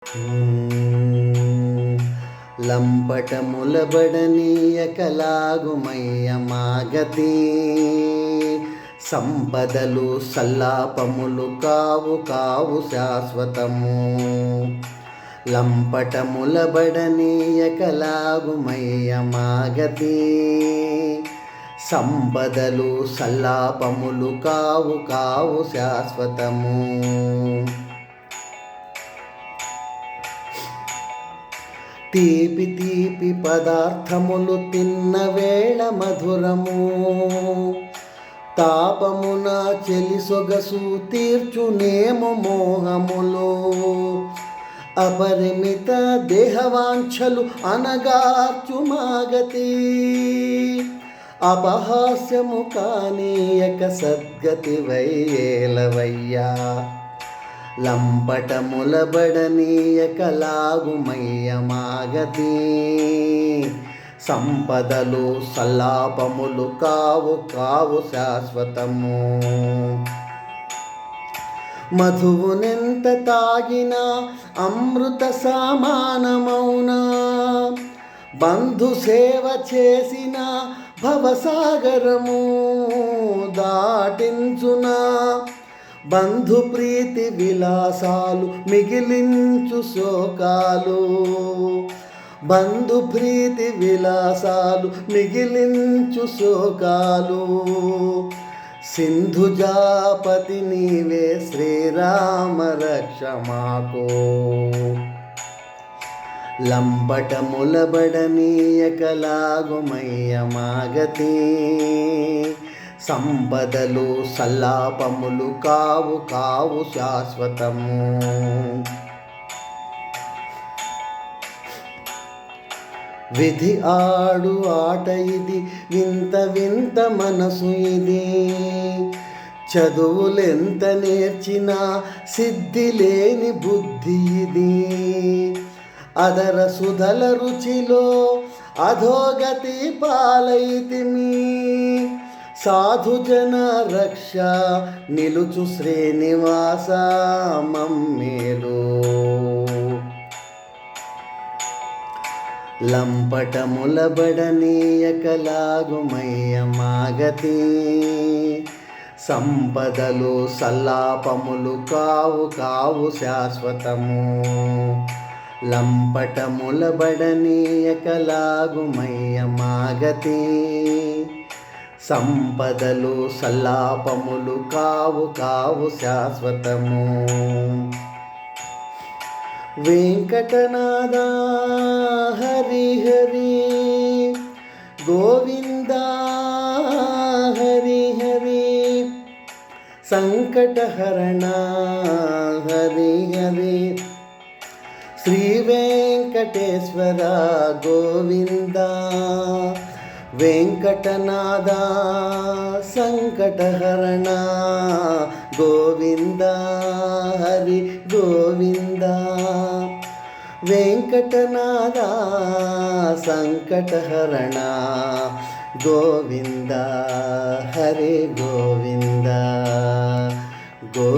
లంపటములబడనీయకలాగుమయ్య మాగతి సంపదలు సల్లాపములు కావు కావు శాశ్వతము. లంపటములబడనీయకలాగుమయ్య మాగతి సంపదలు సల్లాపములు కావు కావు శాశ్వతము. తీపి తీపి పదార్థములు తిన్న వేళ మధురము, తాపమున చెలి సొగసు తీర్చునేము మోహములు. అపరిమిత దేహవాంఛలు అనగార్చు మాగతి, అపహాస్యము కానీయక సద్గతి వయ్యేలవయ్యా. లంపటములబడనీయకలాగుమయ్య మాగతి సంపదలు సల్లాపములు కావు కావు శాశ్వతము. మధువునెంత తాగినా అమృత సమానమౌనా, బంధు సేవ చేసిన భవసాగరము దాటించునా. బంధు ప్రీతి విలాసాలు మిగిలించు శోకాలు, బంధు ప్రీతి విలాసాలు మిగిలించు శోకాలు. సింధుజాపతి నీవే శ్రీరామ రక్ష మాకు. లంపటములబడనీయకలాగుమయ్య మాగతి సంపదలు సల్లాపములు కావు కావు శాశ్వతము. విధి ఆడు ఆట ఇది, వింత వింత మనసు ఇది. చదువులెంత నేర్చినా సిద్ధి లేని బుద్ధి ఇది. అదర సుధల రుచిలో అధోగతి పాలైతిమి. సాధుజన రక్ష నిలుచు శ్రీనివాస మమ్మేలు. లంపటములబడనీయకలాగుమయ్య మాగతి సంపదలు సల్లాపములు కావు కావు శాశ్వతము. లంపటములబడనీయకలాగుమయ్య మాగతి సంపదలు సల్లాపములు కావు కావు శాశ్వతము. వెంకటనాథ హరి హరి గోవింద హరి హరి సంకటహరణ హరి హరి. శ్రీ వెంకటేశ్వర గోవింద వెంకటనాథ సంకటహరణ గోవింద హరి గోవింద. వెంకటనాథ సంకటహరణ గోవింద హరి గోవింద గో